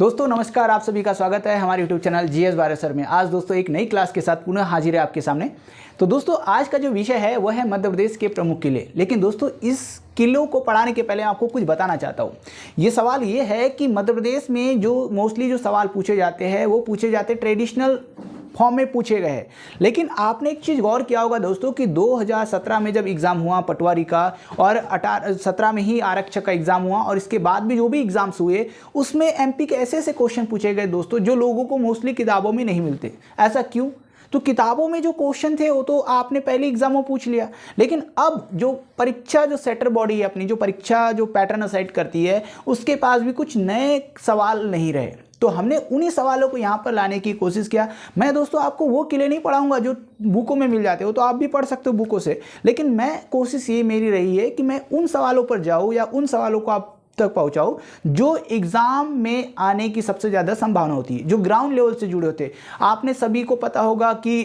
दोस्तों नमस्कार, आप सभी का स्वागत है हमारे YouTube चैनल जीएस बारे सर में। आज दोस्तों एक नई क्लास के साथ पुनः हाजिर है आपके सामने। तो दोस्तों आज का जो विषय है वह है मध्य प्रदेश के प्रमुख किले। लेकिन दोस्तों इस किलों को पढ़ाने के पहले आपको कुछ बताना चाहता हूँ। ये सवाल ये है कि मध्य प्रदेश में जो मोस्टली जो सवाल पूछे जाते हैं वो पूछे जाते हैं ट्रेडिशनल फॉर्म में पूछे गए हैं। लेकिन आपने एक चीज़ गौर किया होगा दोस्तों कि 2017 में जब एग्ज़ाम हुआ पटवारी का और 17 में ही आरक्षक का एग्ज़ाम हुआ और इसके बाद भी जो भी एग्ज़ाम्स हुए उसमें एमपी के ऐसे ऐसे क्वेश्चन पूछे गए दोस्तों जो लोगों को मोस्टली किताबों में नहीं मिलते। ऐसा क्यों? तो किताबों में जो क्वेश्चन थे वो तो आपने पहले एग्जाम में पूछ लिया, लेकिन अब जो परीक्षा जो सेटर बॉडी है अपनी, जो परीक्षा जो पैटर्न असाइड करती है, उसके पास भी कुछ नए सवाल नहीं रहे। तो हमने उन्हीं सवालों को यहाँ पर लाने की कोशिश किया। मैं दोस्तों आपको वो किले नहीं पढ़ाऊंगा जो बुकों में मिल जाते हो, तो आप भी पढ़ सकते हो बुकों से, लेकिन मैं कोशिश ये मेरी रही है कि मैं उन सवालों पर जाऊँ या उन सवालों को आप तक पहुंचाओ जो एग्जाम में आने की सबसे ज़्यादा संभावना होती है, जो ग्राउंड लेवल से जुड़े होते हैं। आपने सभी को पता होगा कि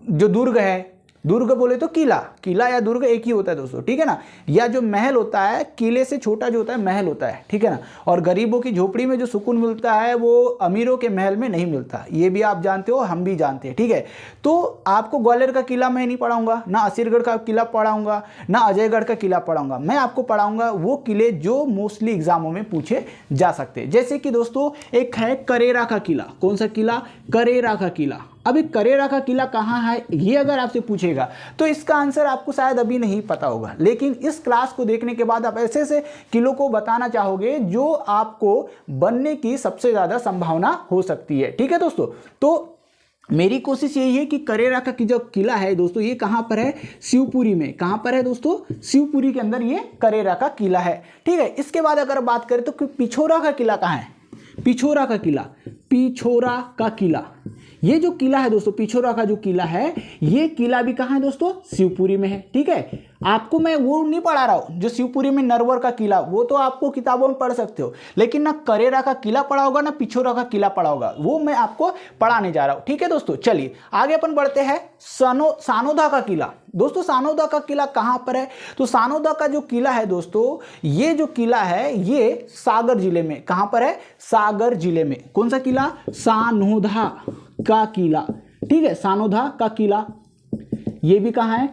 जो दुर्ग है, दुर्ग बोले तो किला, किला या दुर्ग एक ही होता है दोस्तों, ठीक है ना। या जो महल होता है, किले से छोटा जो होता है महल होता है, ठीक है ना। और गरीबों की झोपड़ी में जो सुकून मिलता है वो अमीरों के महल में नहीं मिलता, ये भी आप जानते हो, हम भी जानते हैं, ठीक है। तो आपको ग्वालियर का किला मैं नहीं पढ़ाऊंगा, ना असीरगढ़ का किला पढ़ाऊंगा, ना अजयगढ़ का किला पढ़ाऊंगा। मैं आपको पढ़ाऊंगा वो किले जो मोस्टली एग्जामों में पूछे जा सकते हैं। जैसे कि दोस्तों एक है करेरा का किला। कौन सा किला? करेरा का किला। अभी करेरा का किला कहाँ है ये अगर आपसे पूछेगा तो इसका आंसर आपको शायद अभी नहीं पता होगा, लेकिन इस क्लास को देखने के बाद आप ऐसे ऐसे किलों को बताना चाहोगे जो आपको बनने की सबसे ज़्यादा संभावना हो सकती है, ठीक है दोस्तों। तो मेरी कोशिश यही है कि करेरा का जो किला है दोस्तों ये कहाँ पर है? शिवपुरी में। कहाँ पर है दोस्तों? शिवपुरी के अंदर ये करेरा का किला है, ठीक है। इसके बाद अगर बात करें तो पिछोरा का किला कहाँ है? पिछोरा का किला, पिछोरा का किला, ये जो किला है दोस्तों, पिछोरा का जो किला है, ये किला भी कहाँ है दोस्तों? शिवपुरी में है, ठीक है। आपको मैं वो नहीं पढ़ा रहा हूँ जो शिवपुरी में नरवर का किला, वो तो आपको किताबों में पढ़ सकते हो, लेकिन ना करेरा का किला पढ़ा होगा ना पिछोरा का किला पढ़ा होगा, वो मैं आपको पढ़ाने जा रहा हूँ, ठीक है दोस्तों। चलिए आगे अपन बढ़ते हैं। सानोदा का किला। दोस्तों सानोदा का किला कहाँ पर है? तो सानोदा का जो किला है दोस्तों, ये जो किला है ये सागर जिले में। कहाँ पर है? सागर जिले में। कौन सा किला? सानोदा का किला, ठीक है। सानोदा का किला। ये भी कहाँ है?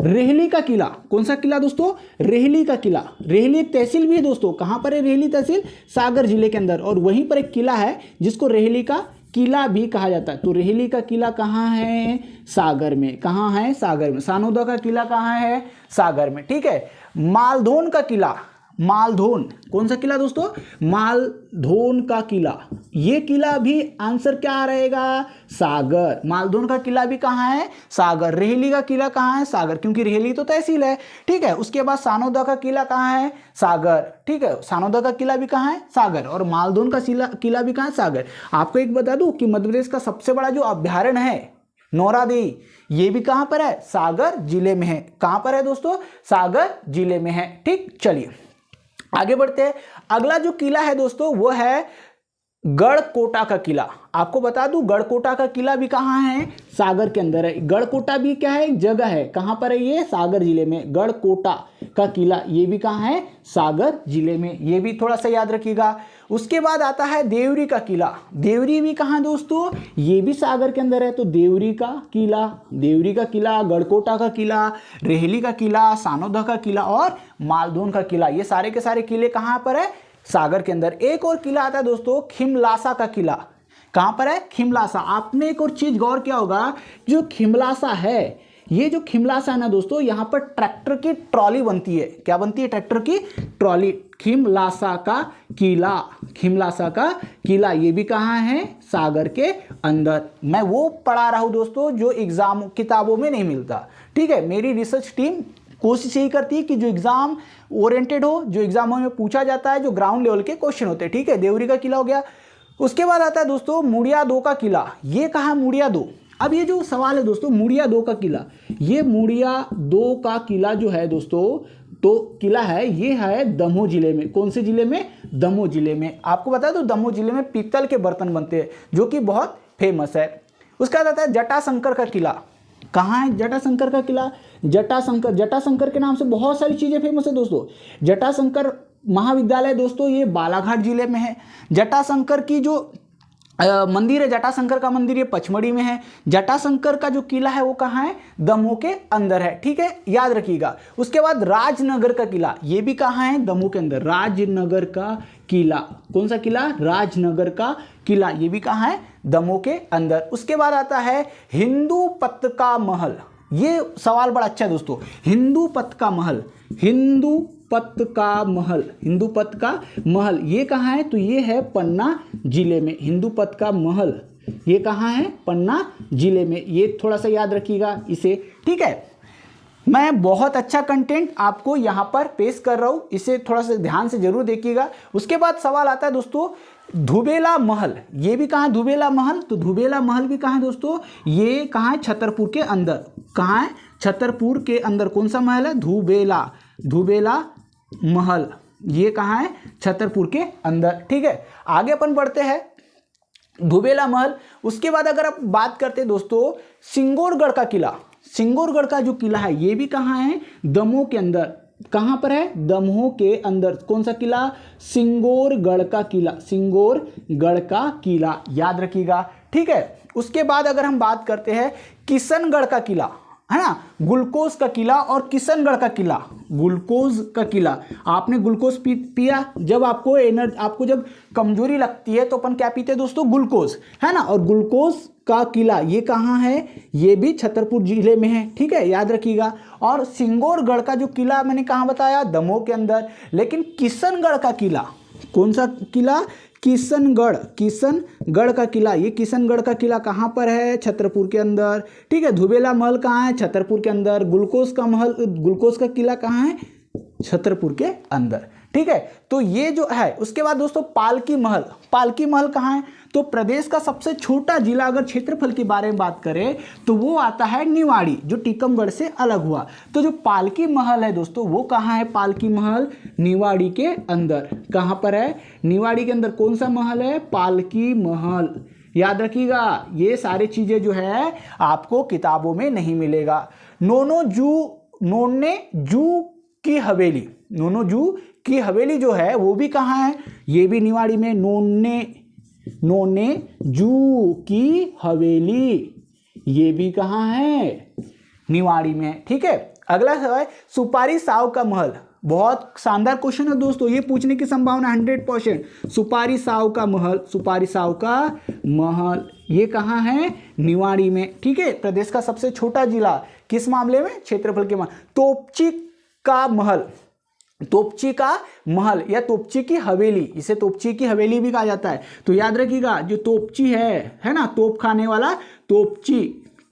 रेहली का किला। कौन सा किला दोस्तों? रेहली का किला। रेहली एक तहसील भी है दोस्तों। कहाँ पर है रेहली तहसील? सागर जिले के अंदर। और वहीं पर एक किला है जिसको रेहली का किला भी कहा जाता है। तो रेहली का किला कहाँ है? सागर में। कहाँ है? सागर में। सानोदा का किला कहाँ है? सागर में, ठीक है। मालधोन का किला। मालधोन, कौन सा किला दोस्तों? मालधोन का किला। ये किला भी आंसर क्या रहेगा? सागर। मालधोन का किला भी कहाँ है? सागर। रेहली का किला कहाँ है? सागर, क्योंकि रेहली तो तहसील है, ठीक है। उसके बाद सानोदा का किला कहाँ है? सागर, ठीक है। सानोदा का किला भी कहाँ है? सागर। और मालधोन का किला भी कहाँ है? सागर। आपको एक बता दूं कि मध्य प्रदेश का सबसे बड़ा जो अभ्यारण्य है नौरादेई, ये भी कहाँ पर है? सागर जिले में है। कहाँ पर है दोस्तों? सागर जिले में है, ठीक। चलिए आगे बढ़ते हैं। अगला जो किला है दोस्तों वो है गढ़कोटा का किला। आपको बता दूं गढ़कोटा का किला भी कहाँ है? सागर के अंदर है। गढ़कोटा भी क्या है? एक जगह है। कहाँ पर है ये? सागर जिले में। गढ़कोटा का किला ये भी कहाँ है? सागर जिले में। ये भी थोड़ा सा याद रखिएगा। उसके बाद आता है देवरी का किला। देवरी भी कहाँ दोस्तों? ये भी सागर के अंदर है। तो देवरी का किला, देवरी का किला, गढ़कोटा का किला, रेहली का किला, सानोदा का किला और मालधोन का किला, ये सारे के सारे किले कहाँ पर है? सागर के अंदर। एक और किला आता है दोस्तों खिमलासा का किला। कहां पर है? खिमलासा। आपने एक और चीज गौर किया होगा, जो खिमलासा है, ये जो खिमलासा है ना दोस्तों, यहां पर ट्रैक्टर की ट्रॉली बनती है। क्या बनती है? ट्रैक्टर की ट्रॉली। खिमलासा का किला, खिमलासा का किला ये भी कहां है? सागर के अंदर। मैं वो पढ़ा रहा हूं दोस्तों जो एग्जाम किताबों में नहीं मिलता, ठीक है। मेरी रिसर्च टीम कोशिश यही करती है कि जो एग्जाम ओरिएंटेड हो, जो एग्जामों में पूछा जाता है, जो ग्राउंड लेवल के क्वेश्चन होते हैं, ठीक है। देवरी का किला हो गया। उसके बाद आता है दोस्तों मुड़िया दो का किला। ये कहाँ? मुड़िया दो। अब ये जो सवाल है दोस्तों मुड़िया दो का किला, ये मुड़िया दो का किला जो है दोस्तों, तो किला है ये है दमोह जिले में। कौन से जिले में? दमोह जिले में। आपको बता दो दमोह जिले में पीतल के बर्तन बनते हैं जो कि बहुत फेमस है। उसका आता है जटाशंकर का किला। कहाँ है जटाशंकर का किला? जटाशंकर, जटाशंकर के नाम से बहुत सारी चीजें फेमस है दोस्तों। जटाशंकर महाविद्यालय दोस्तों ये बालाघाट जिले में है। जटाशंकर की जो मंदिर है, जटाशंकर का मंदिर ये पचमढ़ी में है। जटाशंकर का जो किला है वो कहाँ है, दमोह के अंदर है, ठीक है, याद रखिएगा। उसके बाद राजनगर का किला, ये भी कहाँ है, दमोह के अंदर। राजनगर का किला, कौन सा किला, राजनगर का किला, ये भी कहाँ है, दमोह के अंदर। उसके बाद आता है हिंदू पथ का महल। ये सवाल बड़ा अच्छा है दोस्तों, हिंदू पथ का महल, हिंदू पथ का महल, हिंदू पथ का महल ये कहाँ है, तो ये है पन्ना जिले में। हिंदू पथ का महल ये कहाँ है, पन्ना जिले में। ये थोड़ा सा याद रखिएगा इसे, ठीक है। मैं बहुत अच्छा कंटेंट आपको यहाँ पर पेश कर रहा हूँ, इसे थोड़ा सा ध्यान से जरूर देखिएगा। उसके बाद सवाल आता है दोस्तों धुबेला महल, ये भी कहाँ है, धुबेला महल, तो धुबेला महल भी कहाँ है दोस्तों, ये कहाँ है, छतरपुर के अंदर। कहाँ है, छतरपुर के अंदर। कौन सा महल है, धुबेला, धुबेला महल ये कहाँ है, छतरपुर के अंदर, ठीक है। आगे अपन बढ़ते हैं, धुबेला महल। उसके बाद अगर आप बात करते हैं दोस्तों सिंगोरगढ़ का किला, सिंगोरगढ़ का जो किला है ये भी कहाँ है, दमोह के अंदर। कहाँ पर है, दमोह के अंदर। कौन सा किला, सिंगोरगढ़ का किला, सिंगोरगढ़ का किला, याद रखिएगा, ठीक है। उसके बाद अगर हम बात करते हैं किशनगढ़ का किला, है ना, ग्लूकोज का किला और किशनगढ़ का किला। ग्लूकोज का किला, आपने ग्लूकोज पिया, जब आपको जब कमजोरी लगती है तो अपन क्या पीते हैं दोस्तों, ग्लूकोज, है ना। और ग्लूकोज का किला ये कहाँ है, ये भी छतरपुर जिले में है, ठीक है, याद रखिएगा। और सिंगोरगढ़ का जो किला मैंने कहाँ बताया, दमोह के अंदर। लेकिन किशनगढ़ का किला, कौन सा किला, किशनगढ़, किशनगढ़ का किला, ये किशनगढ़ का किला कहाँ पर है, छतरपुर के अंदर, ठीक है। धुबेला महल कहाँ है, छतरपुर के अंदर। ग्लूकोज का महल, ग्लूकोज का किला कहाँ है, छतरपुर के अंदर, ठीक है। तो ये जो है, उसके बाद दोस्तों पालकी महल, पालकी महल कहाँ है, तो प्रदेश का सबसे छोटा जिला अगर क्षेत्रफल के बारे में बात करें तो वो आता है निवाड़ी, जो टीकमगढ़ से अलग हुआ। तो जो पालकी महल है दोस्तों वो कहाँ है, पालकी महल निवाड़ी के अंदर। कहाँ पर है, निवाड़ी के अंदर। कौन सा महल है, पालकी महल, याद रखिएगा। ये सारी चीजें जो है आपको किताबों में नहीं मिलेगा। नोने जू की हवेली, नोनो जू की हवेली जो है वो भी कहाँ है, ये भी निवाड़ी में। नोने जू की हवेली ये भी कहाँ है, निवाड़ी में, ठीक है। अगला सवाल है सुपारी साव का महल। बहुत शानदार क्वेश्चन है दोस्तों, ये पूछने की संभावना 100%। सुपारी साव का महल, सुपारी साव का महल ये कहाँ है, निवाड़ी में, ठीक है। प्रदेश का सबसे छोटा जिला, किस मामले में, क्षेत्रफल के मामले। तोपची का महल, तोपची का महल या तोपची की हवेली, इसे तोपची की हवेली भी कहा जाता है। तो याद रखिएगा जो तोपची है ना, तोप खाने वाला तोपची,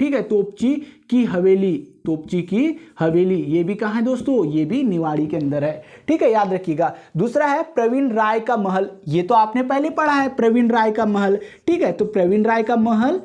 ठीक है, तोपची की हवेली, तोपची की हवेली ये भी कहाँ है दोस्तों, ये भी निवाड़ी के अंदर है, ठीक है, याद रखिएगा। दूसरा है प्रवीण राय का महल, ये तो आपने पहले पढ़ा है, प्रवीण राय का महल, ठीक है। तो प्रवीण राय का महल,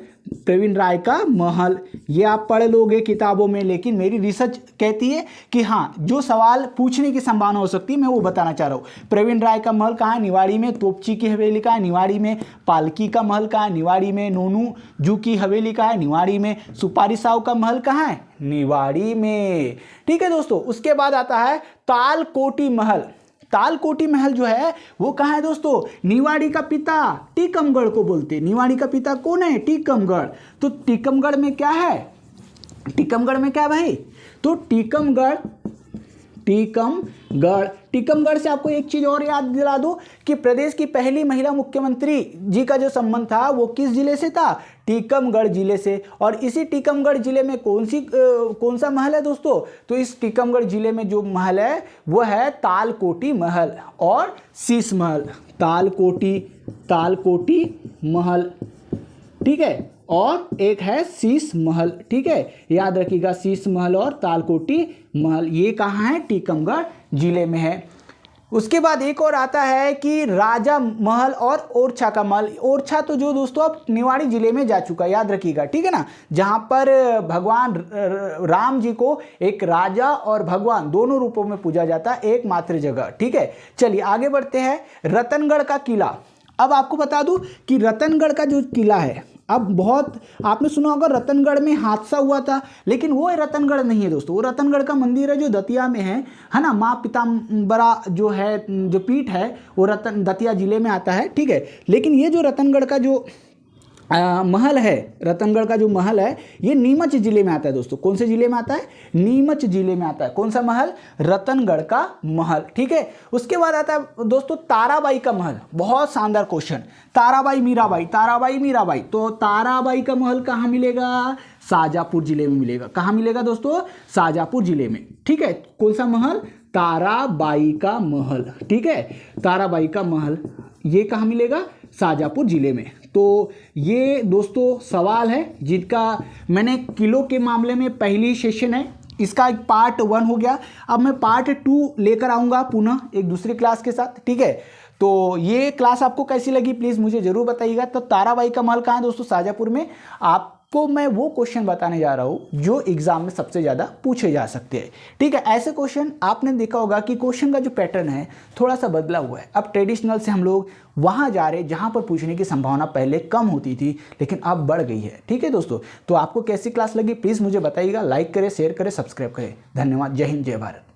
प्रवीण राय का महल ये आप पढ़ लोगे किताबों में, लेकिन मेरी रिसर्च कहती है कि हाँ जो सवाल पूछने की संभावना हो सकती है मैं वो बताना चाह रहा हूँ। प्रवीण राय का महल कहाँ है, निवाड़ी में। तोपची की हवेली कहाँ है, निवाड़ी में। पालकी का महल कहाँ है, निवाड़ी में। नोनू जू की हवेली कहाँ है, निवाड़ी में। सुपारी साव का महल कहाँ है, निवाड़ी में, ठीक है दोस्तों। उसके बाद आता है तालकोटी महल। तालकोटी महल जो है वो कहाँ है दोस्तों, निवाड़ी का पिता टीकमगढ़ को बोलते हैं। निवाड़ी का पिता कौन है, टीकमगढ़। तो टीकमगढ़ में क्या है, टीकमगढ़ में क्या भाई, तो टीकमगढ़ टीकमगढ़ से आपको एक चीज और याद दिला दूं कि प्रदेश की पहली महिला मुख्यमंत्री जी का जो संबंध था वो किस जिले से था, टीकमगढ़ जिले से। और इसी टीकमगढ़ जिले में कौन सा महल है दोस्तों, तो इस टीकमगढ़ जिले में जो महल है वो है तालकोटी महल और शीश महल। तालकोटी महल, ठीक है, और एक है शीश महल, ठीक है, याद रखिएगा। शीश महल और तालकोटी महल ये कहाँ है, टीकमगढ़ जिले में है। उसके बाद एक और आता है कि राजा महल और ओरछा का महल। ओरछा तो जो दोस्तों अब निवाड़ी जिले में जा चुका है, याद रखिएगा, ठीक है ना, जहाँ पर भगवान राम जी को एक राजा और भगवान दोनों रूपों में पूजा जाता है, एकमात्र जगह, ठीक है। चलिए आगे बढ़ते हैं। रतनगढ़ का किला। अब आपको बता दूं कि रतनगढ़ का जो किला है अब बहुत आपने सुना होगा रतनगढ़ में हादसा हुआ था, लेकिन वो रतनगढ़ नहीं है दोस्तों, वो रतनगढ़ का मंदिर है जो दतिया में है ना। माँ पीताम्बरा जो है, जो पीठ है वो दतिया जिले में आता है, ठीक है। लेकिन ये जो रतनगढ़ का जो महल है, रतनगढ़ का जो महल है ये नीमच जिले में आता है दोस्तों। कौन से जिले में आता है? नीमच जिले में आता है। कौन सा महल? रतनगढ़ का महल, ठीक है। उसके बाद आता है दोस्तों ताराबाई का महल। बहुत शानदार क्वेश्चन, ताराबाई मीराबाई, ताराबाई मीराबाई। तो ताराबाई का महल कहाँ मिलेगा? शाहजहाँपुर जिले में मिलेगा। कहाँ मिलेगा दोस्तों? शाहजहाँपुर जिले में, ठीक है। कौन सा महल? ताराबाई का महल, ठीक है। ताराबाई का महल ये कहाँ मिलेगा? शाहजहाँपुर जिले में। तो ये दोस्तों सवाल है जिनका मैंने किलो के मामले में पहली सेशन है, इसका एक पार्ट 1 हो गया। अब मैं पार्ट 2 लेकर आऊँगा पुनः एक दूसरी क्लास के साथ, ठीक है। तो ये क्लास आपको कैसी लगी प्लीज़ मुझे ज़रूर बताइएगा। तो ताराबाई का महल कहाँ है दोस्तों? शाहजहाँपुर में। आपको मैं वो क्वेश्चन बताने जा रहा हूँ जो एग्जाम में सबसे ज़्यादा पूछे जा सकते हैं, ठीक है। ऐसे क्वेश्चन आपने देखा होगा कि क्वेश्चन का जो पैटर्न है थोड़ा सा बदला हुआ है। अब ट्रेडिशनल से हम लोग वहाँ जा रहे हैं जहाँ पर पूछने की संभावना पहले कम होती थी लेकिन अब बढ़ गई है, ठीक है दोस्तों। तो आपको कैसी क्लास लगी प्लीज़ मुझे बताइएगा। लाइक करें, शेयर करें, सब्सक्राइब करें। धन्यवाद। जय हिंद, जय भारत।